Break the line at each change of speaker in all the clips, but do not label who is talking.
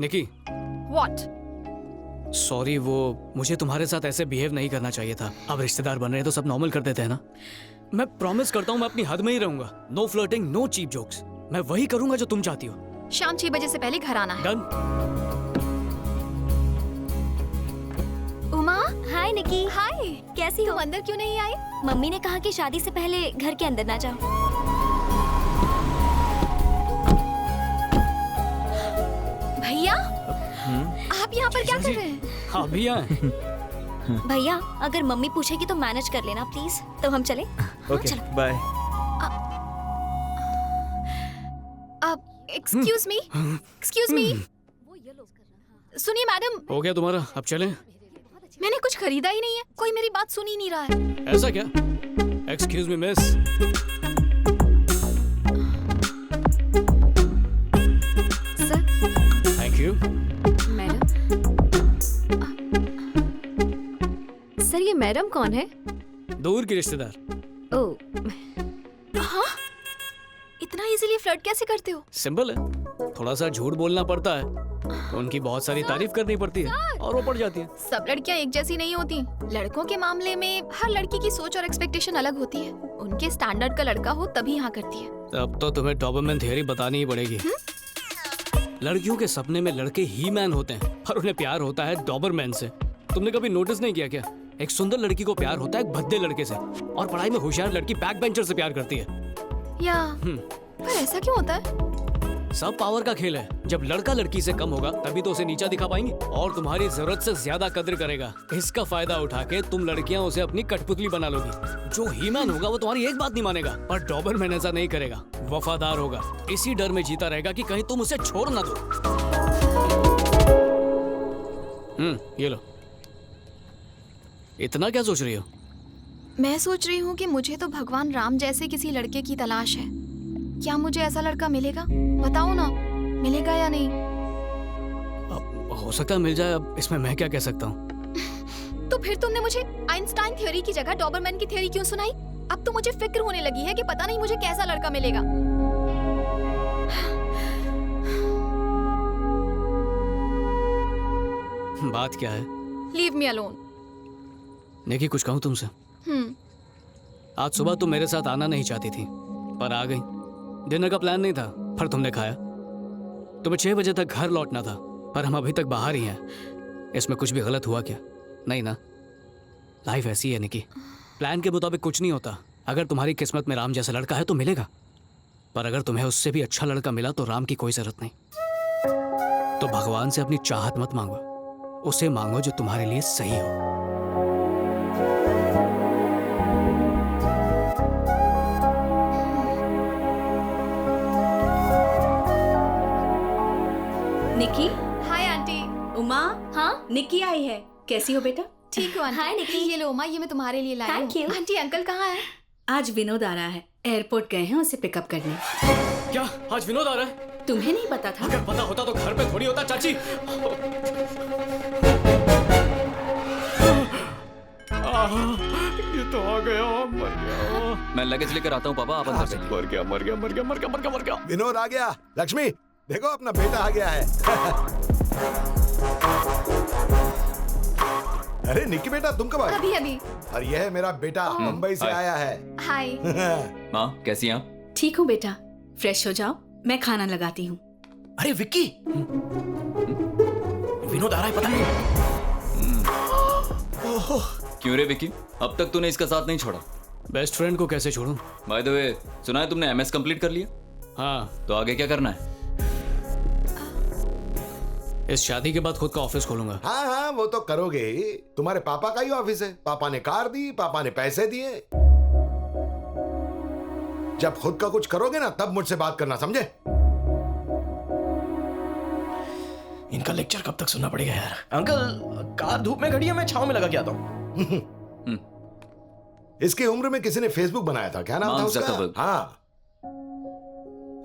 Nikki,
What?
Sorry, वो मुझे तुम्हारे साथ ऐसे बिहेव नहीं करना चाहिए था। अब रिश्तेदार बन रहे हैं तो सब नॉर्मल कर देते हैं ना। मैं प्रॉमिस करता हूँ मैं अपनी हद में ही रहूंगा। No flirting, no cheap jokes. मैं वही करूंगा जो तुम चाहती हो।
शाम 6 बजे से पहले घर आना है।
डन।
उमा, हाय निकी।
हाय,
कैसी हो?
तुम अंदर क्यों नहीं आई?
मम्मी ने कहा कि शादी से पहले घर के अंदर ना जाओ।
भैया, आप यहाँ पर क्या कर रहे हैं?
हाँ भैया।
भैया, अगर मम्मी पूछेगी तो मैनेज कर लेना प्लीज। तो हम चले?
Okay, bye.
Excuse me, excuse me. सुनिए मैडम,
हो गया तुम्हारा, अब चलें?
मैंने कुछ खरीदा ही नहीं है। कोई मेरी बात सुन ही नहीं रहा है।
ऐसा क्या? Excuse me miss.
Sir.
Thank you.
Madam. Sir, ये मैडम कौन है?
दूर की रिश्तेदार।
ओह, हाँ? इतना इजीली फ्लर्ट कैसे करते हो?
सिंपल है, थोड़ा सा झूठ बोलना पड़ता है तो उनकी बहुत सारी तारीफ करनी पड़ती है और वो पड़ जाती है।
सब लड़कियां एक जैसी नहीं होती। लड़कों के मामले में हर लड़की की सोच और एक्सपेक्टेशन अलग होती है। उनके स्टैंडर्ड का लड़का हो तभी हाँ करती है।
तब तो तुम्हें डॉबरमैन थ्योरी बतानी ही पड़ेगी। लड़कियों के सपने में लड़के ही मैन होते हैं और उन्हें प्यार होता है डॉबरमैन से। तुमने कभी नोटिस नहीं किया क्या? एक सुंदर लड़की को प्यार होता है एक भद्दे लड़के से, और पढ़ाई में होशियार लड़की बैक बेंचर से प्यार करती है।
या पर ऐसा क्यों होता है?
सब पावर का खेल है। जब लड़का लड़की से कम होगा तभी तो उसे नीचा दिखा पाएंगे और तुम्हारी जरूरत से ज्यादा कदर करेगा। इसका फायदा उठा के तुम लड़कियां उसे अपनी कठपुतली बना लोगी। जो ही मैन होगा वो तुम्हारी एक बात नहीं मानेगा, पर डॉबरमैन ऐसा नहीं करेगा। वफादार होगा, इसी डर में जीता रहेगा कि कहीं तुम उसे छोड़ ना दो। ये लो। इतना क्या सोच रही हो?
मैं सोच रही हूँ कि मुझे तो भगवान राम जैसे किसी लड़के की तलाश है। क्या मुझे ऐसा लड़का मिलेगा? बताओ ना, मिलेगा या नहीं?
अब हो सकता है मिल जाए, अब इसमें मैं क्या कह सकता हूँ।
तो फिर तुमने मुझे आइंस्टाइन थ्योरी की जगह डॉबरमैन की थ्योरी क्यों सुनाई? अब तो मुझे फिक्र होने लगी है कि पता नहीं मुझे कैसा लड़का मिलेगा।
बात क्या है?
Leave me alone.
निकी, कुछ कहूँ तुमसे? आज सुबह तुम मेरे साथ आना नहीं चाहती थी पर आ गई। डिनर का प्लान नहीं था पर तुमने खाया। तुम्हें 6 बजे तक घर लौटना था पर हम अभी तक बाहर ही हैं। इसमें कुछ भी गलत हुआ क्या? नहीं ना? लाइफ ऐसी है निकी, प्लान के मुताबिक कुछ नहीं होता। अगर तुम्हारी किस्मत में राम जैसा लड़का है तो मिलेगा, पर अगर तुम्हें उससे भी अच्छा लड़का मिला तो राम की कोई जरूरत नहीं। तो भगवान से अपनी चाहत मत मांगो, उसे मांगो जो तुम्हारे लिए सही हो।
निकी।
Hi aunty.
उमा।
हाँ?
निकी आई है। कैसी हो बेटा?
ठीक हो आंटी?
हाय निकी।
ये लो उमा, ये मैं तुम्हारे लिए लाई हूँ।
Thank you।
आंटी, अंकल कहाँ है?
आज विनोद आ रहा है, एयरपोर्ट गए हैं उसे पिकअप करने।
क्या आज विनोद आ रहा है?
तुम्हें नहीं पता था?
अगर पता होता तो घर पे थोड़ी होता चाची। ये तो आ गया, मर गया।
मैं लगेज लेकर आता हूँ पापा, आप अंदर से।
मर गया मर गया मर गया मर गया मर गया मर गया।
विनोद आ गया। लक्ष्मी देखो, अपना बेटा आ गया है। अरे निक्की बेटा, तुम कब आए?
अभी अभी।
और यह है मेरा बेटा, मुंबई से
हाय।
आया है।
हाय।
माँ कैसी हैं आप?
ठीक हूँ बेटा, फ्रेश हो जाओ, मैं खाना लगाती हूँ।
अरे विक्की, विनोद आ रहा है, पता नहीं।
क्यों रे विकी, अब तक तूने इसका साथ नहीं छोड़ा?
बेस्ट फ्रेंड को कैसे छोड़ूं?
बाय द वे, सुना है तुमने MS कंप्लीट कर लिया?
हाँ,
तो आगे क्या करना है?
इस शादी के बाद खुद का ऑफिस खोलूंगा।
हाँ हाँ, वो तो करोगे ही। तुम्हारे पापा का ही ऑफिस है। पापा ने कार दी, पापा ने पैसे दिए। जब खुद का कुछ करोगे ना तब मुझसे बात करना, समझे?
इनका लेक्चर कब तक सुनना पड़ेगा यार। अंकल, कार धूप में खड़ी है, मैं छांव में लगा के आता हूँ।
इसकी उम्र में किसी ने फेसबुक बनाया था, क्या नाम था
मार्क
उसका?
ज़करबर्ग।
हाँ,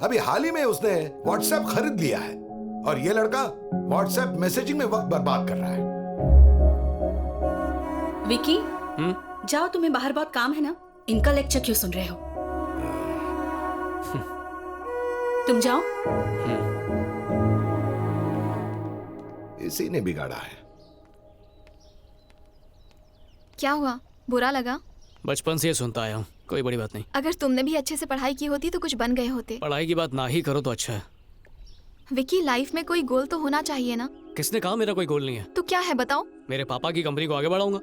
अभी हाल ही में उसने व्हाट्सएप खरीद लिया है और ये लड़का व्हाट्सएप मैसेजिंग में वक्त बर्बाद कर रहा है।
विकी, जाओ, तुम्हें बाहर बहुत काम है ना, इनका लेक्चर क्यों सुन रहे हो? तुम जाओ।
इसी ने बिगाड़ा है।
क्या हुआ, बुरा लगा?
बचपन से ये सुनता आया हूँ, कोई बड़ी बात नहीं।
अगर तुमने भी अच्छे से पढ़ाई की होती तो कुछ बन गए होते।
पढ़ाई की बात ना ही करो तो अच्छा है।
विकी, लाइफ में कोई गोल तो होना चाहिए ना?
किसने कहा मेरा कोई गोल नहीं है?
तो क्या है बताओ?
मेरे पापा की कंपनी को आगे बढ़ाऊंगा।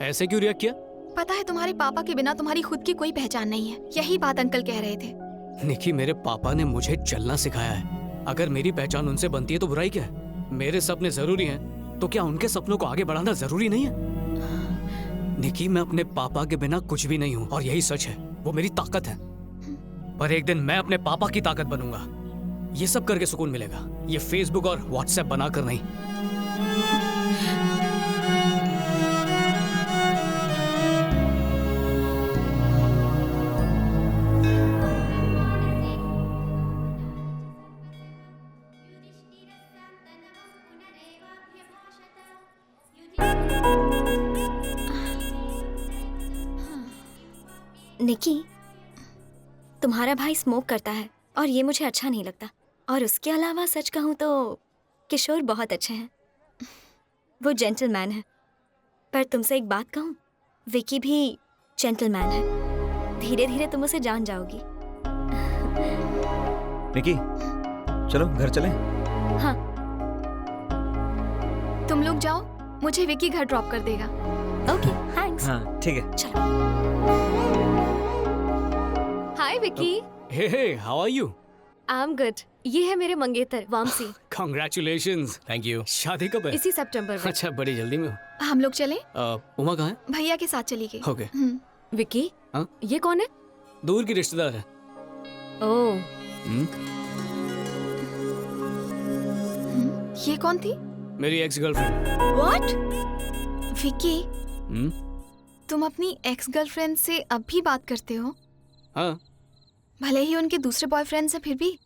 ऐसे क्यों रिएक्ट किया?
पता है तुम्हारे पापा के बिना तुम्हारी खुद की कोई पहचान नहीं है, यही बात अंकल कह रहे थे।
निकी, मेरे पापा ने मुझे चलना सिखाया है। अगर मेरी पहचान उनसे बनती है तो बुराई क्या है? मेरे सपने जरूरी हैं, तो क्या उनके सपनों को आगे बढ़ाना जरूरी नहीं है? निकी, मैं अपने पापा के बिना कुछ भी नहीं हूँ और यही सच है, वो मेरी ताकत है। पर एक दिन मैं अपने पापा की ताकत बनूंगा। ये सब करके सुकून मिलेगा, ये फेसबुक और व्हाट्सएप बनाकर नहीं।
निकी, तुम्हारा भाई स्मोक करता है और ये मुझे अच्छा नहीं लगता। और उसके अलावा सच कहूँ तो किशोर बहुत अच्छे हैं, वो जेंटलमैन है। पर तुमसे एक बात कहूँ, विकी भी जेंटलमैन है। धीरे धीरे तुम उसे जान जाओगी।
निकी, चलो घर चलें।
हाँ।
तुम लोग जाओ, मुझे विकी घर ड्रॉप कर देगा।
Okay, thanks.
हाँ ठीक है।
चलो।
Hi Vicky.
Hey hey, how are you?
I am good. ये है मेरे मंगेतर वामसी।
कांग्रेचुलेशंस।
Thank you.
शादी कब है?
इसी सितंबर में।
अच्छा, बड़ी जल्दी में हो।
हम लोग चले?
उमा कहाँ है?
भैया के साथ चली गई।
ओके।
विकी,
हाँ?
ये कौन है?
दूर की रिश्तेदार है।
ओह,
ये कौन थी?
मेरी एक्स गर्लफ्रेंड।
व्हाट? विकी, तुम अपनी एक्स गर्लफ्रेंड से अब भी बात करते हो?
हाँ।
भले ही उनके दूसरे बॉयफ्रेंड्स हैं, फिर भी?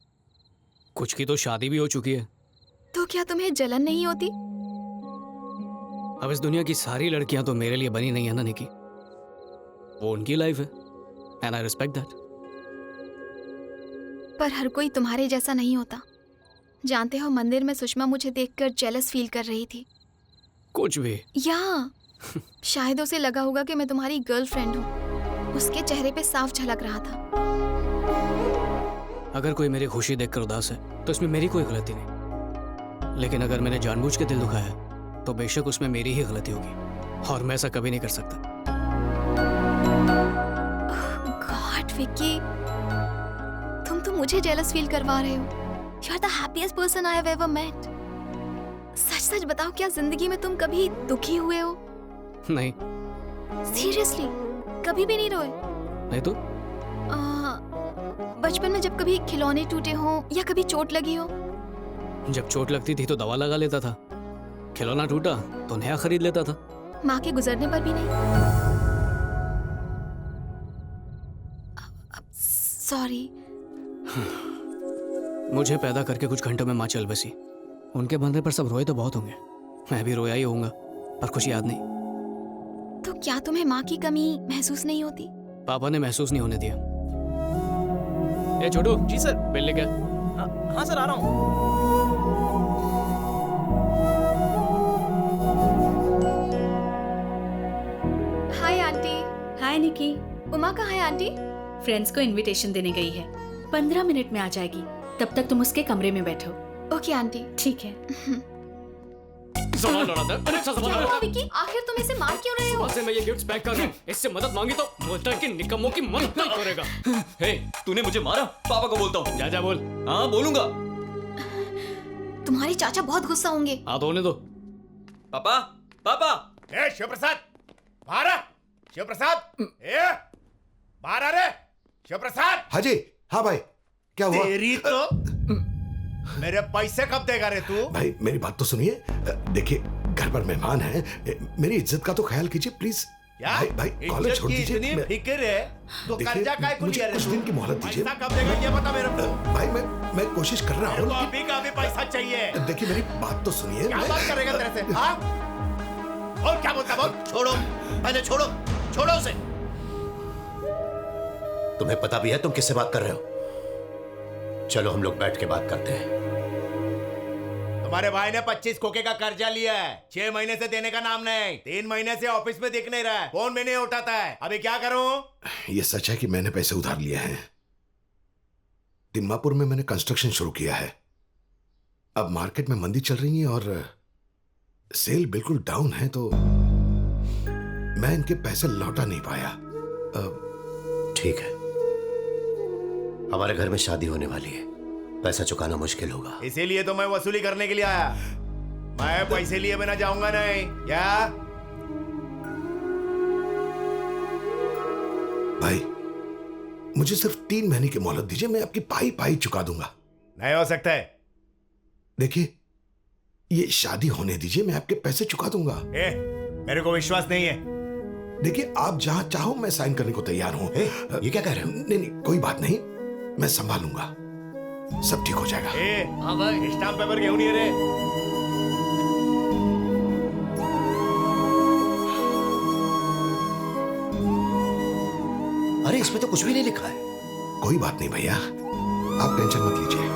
कुछ की तो शादी भी हो चुकी है।
तो क्या तुम्हें जलन नहीं होती?
अब इस दुनिया की सारी लड़कियां तो मेरे लिए बनी नहीं है ना निकी। वो उनकी लाइफ है एंड आई रिस्पेक्ट दैट।
पर हर कोई तुम्हारे जैसा नहीं होता। जानते हो, मंदिर में सुषमा मुझे देखकर जेलस फील कर रही थी।
कुछ भी।
या शायद उसे लगा होगा कि मैं तुम्हारी गर्लफ्रेंड हूँ। उसके चेहरे पे साफ झलक रहा था।
अगर कोई मेरी खुशी देखकर उदास है तो इसमें मेरी कोई गलती नहीं, लेकिन अगर मैंने जानबूझ के दिल दुखाया है तो बेशक उसमें मेरी ही गलती होगी और मैं ऐसा कभी नहीं कर सकता।
गॉड विकी, तुम तो मुझे जेलस फील करवा रहे हो। You are the happiest person I have ever met. सच सच बताओ, क्या जिंदगी में तुम कभी दुखी हुए हो?
नहीं।
सीरियसली? कभी भी नहीं रोए?
नहीं तो?
बचपन में जब कभी खिलौने टूटे हो या कभी चोट लगी हो?
जब चोट लगती थी तो दवा लगा लेता था, खिलौना टूटा तो नया खरीद लेता था।
माँ के गुजरने पर भी नहीं? सॉरी।
मुझे पैदा करके कुछ घंटों में माँ चल बसी। उनके मरने पर सब रोए तो बहुत होंगे, मैं भी रोया ही होऊंगा, पर कुछ याद नहीं।
तो क्या तुम्हें माँ की कमी महसूस नहीं होती?
पापा ने महसूस नहीं होने दिया। ए छोटू।
जी सर।
बिल लेके आ।
हाँ सर, आ रहा हूँ।
Hi aunty.
हाय निकी।
उमा कहाँ है आंटी?
फ्रेंड्स को इनविटेशन देने गई है, 15 मिनट में आ जाएगी। तब तक तुम उसके कमरे में बैठो।
Okay aunty.
ठीक है।
सामान लौटा दे। अरे अच्छा सामान
क्या
लौटा
हुआ
दे।
विकी? आखिर तुम इसे मार क्यों रहे हो?
सुबह से मैं ये गिफ्ट्स पैक कर रहा हूँ, इससे मदद मांगी तो बोलता है कि निकम्मों की मदद नहीं करेगा।
हे, तूने मुझे मारा? पापा को बोलता हूँ।
जा जा बोल।
हाँ बोलूंगा।
तुम्हारे चाचा बहुत गुस्सा होंगे।
हाँ तो होने दो।
पापा, पापा।
ए शिवप्रसाद, बाहर आ। शिवप्रसाद, ए बाहर आ रे। शिवप्रसाद।
हाँ जी। हाँ भाई, क्या हुआ?
तेरी तो मेरे पैसे कब देगा रे तू?
भाई मेरी बात तो सुनिए। देखिए, घर पर मेहमान हैं, मेरी इज्जत का तो ख्याल कीजिए प्लीज।
क्या?
भाई कॉलेज छोड़ दीजिए।
इतनी फिक्र है तो
देखिए,
कर्जा काय को
मुझे
लिया रे
कुछ
तू?
दिन की मोहलत दीजिए।
पैसा कब देगा ये बता मेरे को।
भाई मैं कोशिश कर रहा
मेरे को
हूँ।
अभी का अभी पैसा चाहिए।
देखिए मेरी बात तो सुनिए।
क्या बात करेगा तेरे से? हाँ? और क्या बोलता बोल? छोड़ो, पहले छोड़ो, छोड़ो उसे। तुम्हें पता भी है तुम किससे बात कर रहे हो? चलो हम लोग बैठ के बात करते हैं। तुम्हारे भाई ने 25 खोखे का कर्जा लिया है, 6 महीने से देने का नाम नहीं, 3 महीने से ऑफिस में दिख नहीं रहा है, फोन भी नहीं उठाता है। अभी क्या करूं?
ये सच है कि मैंने पैसे उधार लिए हैं। तिम्मापुर में मैंने कंस्ट्रक्शन शुरू किया है। अब मार्केट में मंदी चल रही है और सेल बिल्कुल डाउन है, तो मैं इनके पैसे लौटा नहीं पाया।
ठीक है, हमारे घर में शादी होने वाली है, पैसा चुकाना मुश्किल होगा।
इसीलिए तो मैं वसूली करने के लिए आया। मैं पैसे लिए बिना जाऊंगा नहीं। क्या
भाई, मुझे सिर्फ 3 महीने की मोहलत दीजिए, मैं आपकी पाई पाई चुका दूंगा।
नहीं हो सकता है।
देखिए, ये शादी होने दीजिए, मैं आपके पैसे चुका दूंगा।
मेरे को विश्वास नहीं है।
देखिए, आप जहां चाहो मैं साइन करने को तैयार हूं।
ये क्या कह रहे हो?
नहीं नहीं, कोई बात नहीं, मैं संभालूंगा, सब ठीक हो जाएगा।
हाँ भाई, स्टाम्प पेपर क्यों नहीं है रे?
अरे इसमें तो कुछ भी नहीं लिखा है।
कोई बात नहीं भैया, आप टेंशन मत लीजिए।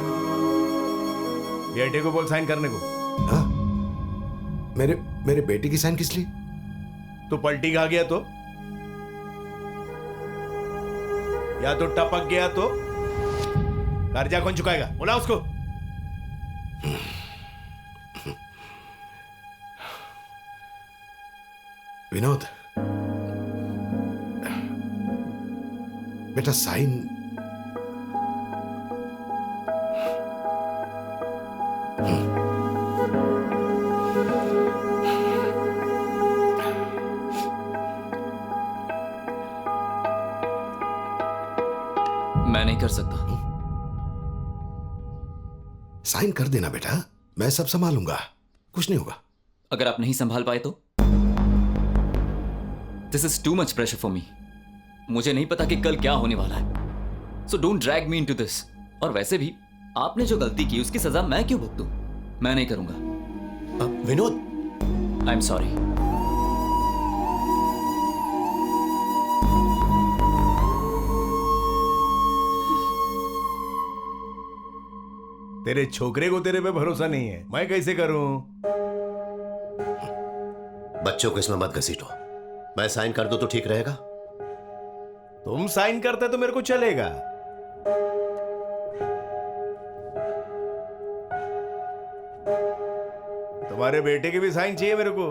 बेटे को बोल साइन करने को।
हाँ? मेरे बेटे की साइन किस लिए?
तू पलटी खा गया तो, या तो टपक गया तो कर्जा कौन चुकाएगा? बोला उसको।
विनोद बेटा, साइन
मैं नहीं कर सकता।
साइन कर देना बेटा, मैं सब संभालूंगा, कुछ नहीं होगा।
अगर आप नहीं संभाल पाए तो? This is too much pressure for me. मुझे नहीं पता कि कल क्या होने वाला है, so don't drag me into this. और वैसे भी आपने जो गलती की उसकी सजा मैं क्यों भुगतूं? मैं नहीं करूंगा।
Vinod,
I am sorry.
तेरे छोकरे को तेरे पे भरोसा नहीं है, मैं कैसे करूं?
बच्चों को इसमें मत घसीटो। मैं साइन कर दूं तो ठीक रहेगा?
तुम साइन करते तो मेरे को चलेगा। तुम्हारे बेटे की भी साइन चाहिए मेरे को।